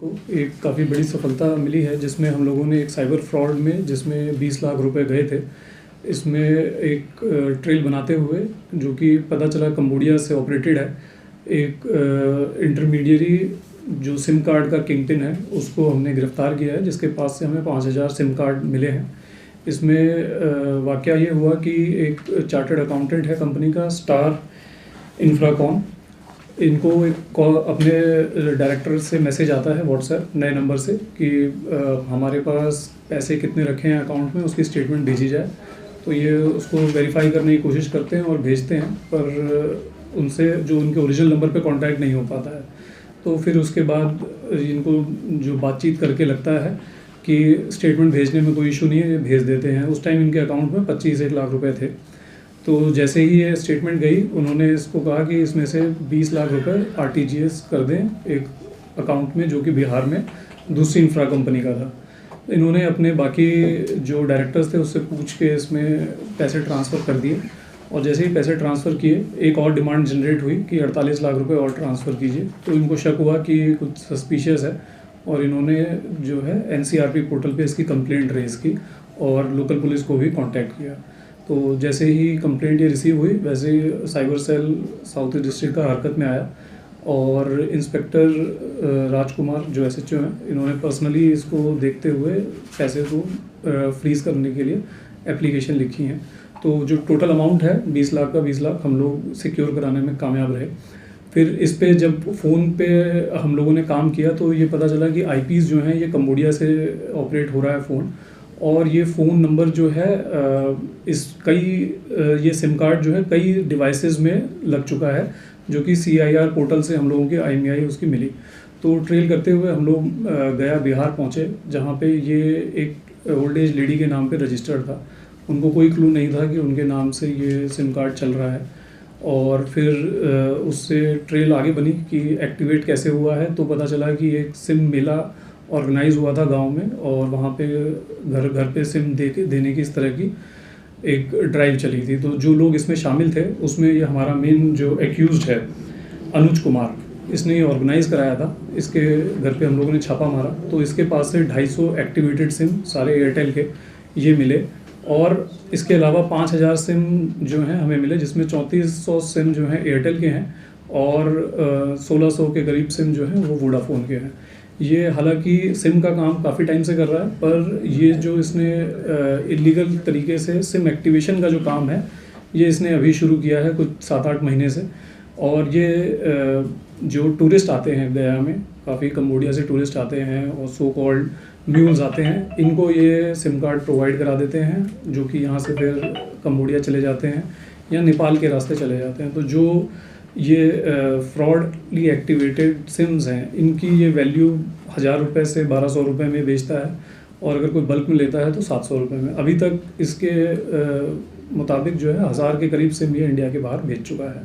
को एक काफ़ी बड़ी सफलता मिली है जिसमें हम लोगों ने एक साइबर फ्रॉड में जिसमें 20 लाख रुपए गए थे। इसमें एक ट्रेल बनाते हुए जो कि पता चला कंबोडिया से ऑपरेटेड है। एक इंटरमीडियरी जो सिम कार्ड का किंगपिन है उसको हमने गिरफ्तार किया है, जिसके पास से हमें 5000 सिम कार्ड मिले हैं। इसमें वाकया ये हुआ कि एक चार्टर्ड अकाउंटेंट है कंपनी का, स्टार इंफ्राकॉम। इनको एक अपने डायरेक्टर से मैसेज आता है व्हाट्सएप नए नंबर से कि हमारे पास पैसे कितने रखे हैं अकाउंट में, उसकी स्टेटमेंट भेजी जाए। तो ये उसको वेरीफाई करने की कोशिश करते हैं और भेजते हैं, पर उनसे जो उनके ओरिजिनल नंबर पे कांटेक्ट नहीं हो पाता है। तो फिर उसके बाद इनको जो बातचीत करके लगता है कि स्टेटमेंट भेजने में कोई इशू नहीं है, भेज देते हैं। उस टाइम इनके अकाउंट में 25 लाख रुपए थे। तो जैसे ही ये स्टेटमेंट गई, उन्होंने इसको कहा कि इसमें से 20 लाख रुपए आरटीजीएस कर दें एक अकाउंट में जो कि बिहार में दूसरी इंफ्रा कंपनी का था। इन्होंने अपने बाकी जो डायरेक्टर्स थे उससे पूछ के इसमें पैसे ट्रांसफ़र कर दिए, और जैसे ही पैसे ट्रांसफ़र किए एक और डिमांड जनरेट हुई कि 48 लाख रुपए और ट्रांसफ़र कीजिए। तो इनको शक हुआ कि कुछ सस्पिशियस है, और इन्होंने जो है एनसीआरपी पोर्टल पे इसकी कंप्लेंट रेज़ की और लोकल पुलिस को भी कांटेक्ट किया। तो जैसे ही कंप्लेंट ये रिसीव हुई वैसे ही साइबर सेल साउथ डिस्ट्रिक्ट का हरकत में आया, और इंस्पेक्टर राजकुमार जो एसएचओ हैं, इन्होंने पर्सनली इसको देखते हुए पैसे को फ्रीज़ करने के लिए एप्लीकेशन लिखी है। तो जो टोटल अमाउंट है 20 लाख का, 20 लाख हम लोग सिक्योर कराने में कामयाब रहे। फिर इस पे जब फ़ोन पे हम लोगों ने काम किया तो ये पता चला कि आईपीज़ जो हैं ये कंबोडिया से ऑपरेट हो रहा है फ़ोन, और ये फ़ोन नंबर जो है ये सिम कार्ड जो है कई डिवाइसेस में लग चुका है, जो कि CIR पोर्टल से हम लोगों के IMEI उसकी मिली। तो ट्रेल करते हुए हम लोग गया बिहार पहुँचे, जहाँ पे ये एक ओल्ड एज लेडी के नाम पे रजिस्टर्ड था। उनको कोई क्लू नहीं था कि उनके नाम से ये सिम कार्ड चल रहा है। और फिर उससे ट्रेल आगे बनी कि एक्टिवेट कैसे हुआ है। तो पता चला कि एक सिम मेला ऑर्गेनाइज हुआ था गांव में, और वहाँ पे घर घर पे सिम देने की इस तरह की एक ड्राइव चली थी। तो जो लोग इसमें शामिल थे उसमें ये हमारा मेन जो एक्यूज्ड है अनुज कुमार, इसने ये ऑर्गेनाइज़ कराया था। इसके घर पे हम लोगों ने छापा मारा तो इसके पास से 250 एक्टिवेटेड सिम सारे एयरटेल के ये मिले, और इसके अलावा 5000 सिम जो हैं हमें मिले, जिसमें 3400 सिम जो हैं एयरटेल के हैं, और 1600 के करीब सिम जो हैं वो वोडाफोन के हैं। ये हालांकि सिम का काम काफ़ी टाइम से कर रहा है, पर ये जो इसने इलीगल तरीके से सिम एक्टिवेशन का जो काम है ये इसने अभी शुरू किया है कुछ 7-8 महीने से। और ये जो टूरिस्ट आते हैं गया में, काफ़ी कंबोडिया से टूरिस्ट आते हैं और सो कॉल्ड म्यूल्स आते हैं, इनको ये सिम कार्ड प्रोवाइड करा देते हैं, जो कि यहाँ से फिर कंबोडिया चले जाते हैं या नेपाल के रास्ते चले जाते हैं। तो जो ये फ्रॉडली एक्टिवेटेड सिम्स हैं, इनकी ये वैल्यू 1000 रुपये से 1200 रुपये में बेचता है, और अगर कोई बल्क में लेता है तो 700 रुपये में। अभी तक इसके मुताबिक जो है 1000 के करीब सिम ये इंडिया के बाहर बेच चुका है।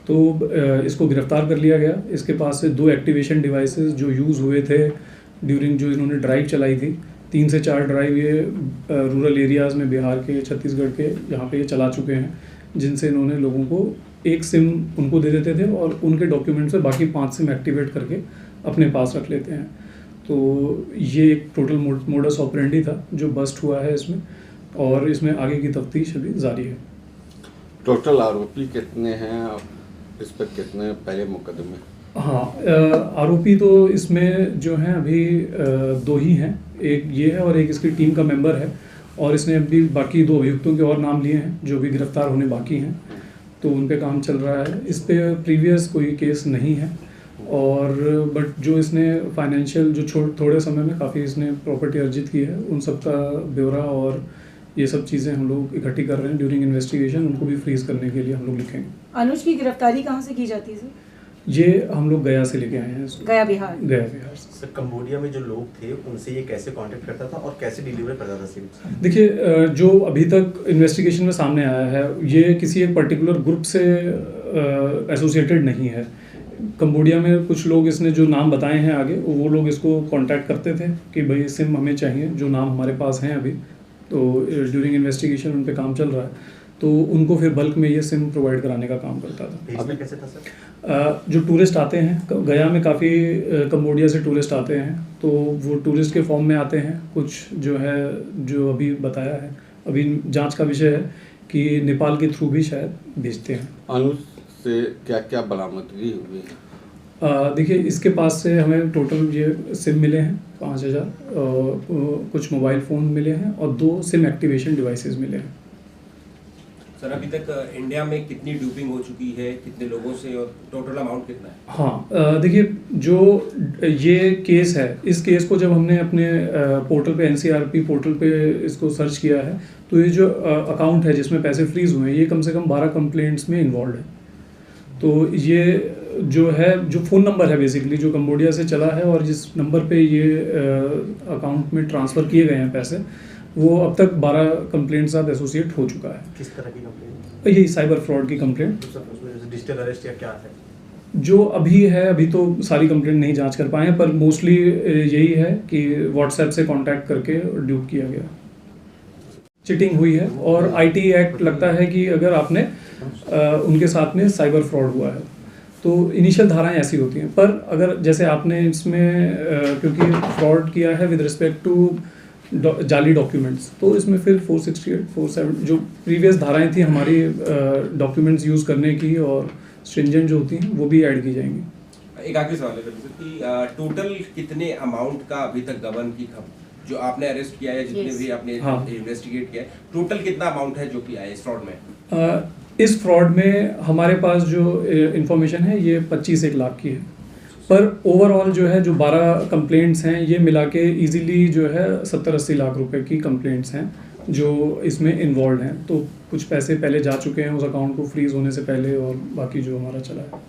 तो इसको गिरफ्तार कर लिया गया। इसके पास से 2 एक्टिवेशन डिवाइसेस जो यूज़ हुए थे ड्यूरिंग जो इन्होंने ड्राइव चलाई थी, 3 से 4 ड्राइव ये रूरल एरियाज़ में बिहार के, छत्तीसगढ़ के यहाँ पे ये चला चुके हैं, जिनसे इन्होंने लोगों को एक सिम उनको दे देते थे और उनके डॉक्यूमेंट से बाकी 5 सिम एक्टिवेट करके अपने पास रख लेते हैं। तो ये एक टोटल मोडस ऑपरेंडी था जो बस्ट हुआ है इसमें, और इसमें आगे की तफ्तीश अभी जारी है। टोटल आरोपी कितने हैं, इस पर कितने पहले मुकदमे? हाँ, आरोपी तो इसमें जो हैं अभी 2 ही हैं, एक ये है और एक इसकी टीम का मेंबर है, और इसने अभी बाकी 2 अभियुक्तों के और नाम लिए हैं जो भी गिरफ्तार होने बाकी हैं। तो उन पे काम चल रहा है। इस पे प्रीवियस कोई केस नहीं है, और बट जो इसने फाइनेंशियल जो थोड़े समय में काफ़ी इसने प्रॉपर्टी अर्जित की है, उन सब का ब्यौरा और ये सब चीज़ें हम लोग इकट्ठी कर रहे हैं ड्यूरिंग इन्वेस्टिगेशन। उनको भी फ्रीज करने के लिए हम लोग लिखेंगे। अनुज की गिरफ्तारी कहाँ से की जाती है सर? ये हम लोग गया से लेके आए हैं इसको। गया बिहार से। सर, कंबोडिया में जो लोग थे उनसे ये कैसे कांटेक्ट करता था और कैसे डिलीवर करता था सिम? देखिए, जो अभी तक इन्वेस्टिगेशन में सामने आया है ये किसी एक पर्टिकुलर ग्रुप से एसोसिएटेड नहीं है। कंबोडिया में कुछ लोग इसने जो नाम बताए हैं आगे, वो लोग इसको कांटेक्ट करते थे कि भाई सिम हमें चाहिए, जो नाम हमारे पास हैं अभी। तो ड्यूरिंग इन्वेस्टिगेशन उन पे काम चल रहा है। तो उनको फिर बल्क में ये सिम प्रोवाइड कराने का काम करता था। भेजना कैसे था सर? जो टूरिस्ट आते हैं, गया में काफ़ी कंबोडिया से टूरिस्ट आते हैं, तो वो टूरिस्ट के फॉर्म में आते हैं। कुछ जो है, जो अभी बताया है, अभी जांच का विषय है कि नेपाल के थ्रू भी शायद भेजते हैं। अनुज से क्या क्या बरामदगी हुई है? देखिए, इसके पास से हमें टोटल ये सिम मिले हैं 5000, कुछ मोबाइल फ़ोन मिले हैं और 2 सिम एक्टिवेशन डिवाइसेस मिले हैं। सर, अभी तक इंडिया में कितनी डूपिंग हो चुकी है, कितने लोगों से, और टोटल अमाउंट कितना है? हाँ, देखिए, जो ये केस है, इस केस को जब हमने अपने पोर्टल पे, NCRP पोर्टल पे इसको सर्च किया है, तो ये जो अकाउंट है जिसमें पैसे फ्रीज हुए हैं, ये कम से कम 12 कंप्लेंट्स में इन्वॉल्व है। तो ये जो है, जो फ़ोन नंबर है बेसिकली, जो कंबोडिया से चला है और जिस नंबर पे ये अकाउंट में ट्रांसफ़र किए गए हैं पैसे, वो अब तक 12 कंप्लेंट साथ एसोसिएट हो चुका है। किस तरह की कंप्लेंट? यही साइबर फ्रॉड की कंप्लेंट तो सर उसमें डिजिटल अरेस्ट या क्या है? जो अभी है, अभी तो सारी कंप्लेंट नहीं जांच कर पाए हैं, पर मोस्टली यही है कि व्हाट्सएप से कांटेक्ट करके ड्यूप किया गया, चिटिंग हुई है। और IT एक्ट लगता है कि अगर आपने उनके साथ में साइबर फ्रॉड हुआ है तो इनिशियल धाराएं ऐसी होती हैं। पर अगर जैसे आपने इसमें क्योंकि फ्रॉड किया है विद रिस्पेक्ट टू जाली डॉक्यूमेंट्स, तो इसमें फिर 468, 47 जो प्रीवियस धाराएं थी हमारी डॉक्यूमेंट्स यूज़ करने की और स्ट्रिंजेंट जो होती हैं, वो भी ऐड की जाएंगी। एक आखिरी सवाल है सर कि टोटल कितने अमाउंट का अभी तक गबन की जो आपने अरेस्ट किया है, जितने Yes. भी आपने हाँ। इन्वेस्टिगेट किया है, टोटल कितना अमाउंट है जो कि आया इस फ्रॉड में? इस फ्रॉड में हमारे पास जो इंफॉर्मेशन है, ये 25-1 लाख की है। पर ओवरऑल जो है, जो 12 कंप्लेंट्स हैं, ये मिला के ईजिली जो है 70-80 लाख रुपए की कंप्लेंट्स हैं जो इसमें इन्वॉल्व हैं। तो कुछ पैसे पहले जा चुके हैं उस अकाउंट को फ्रीज होने से पहले, और बाकी जो हमारा चला है।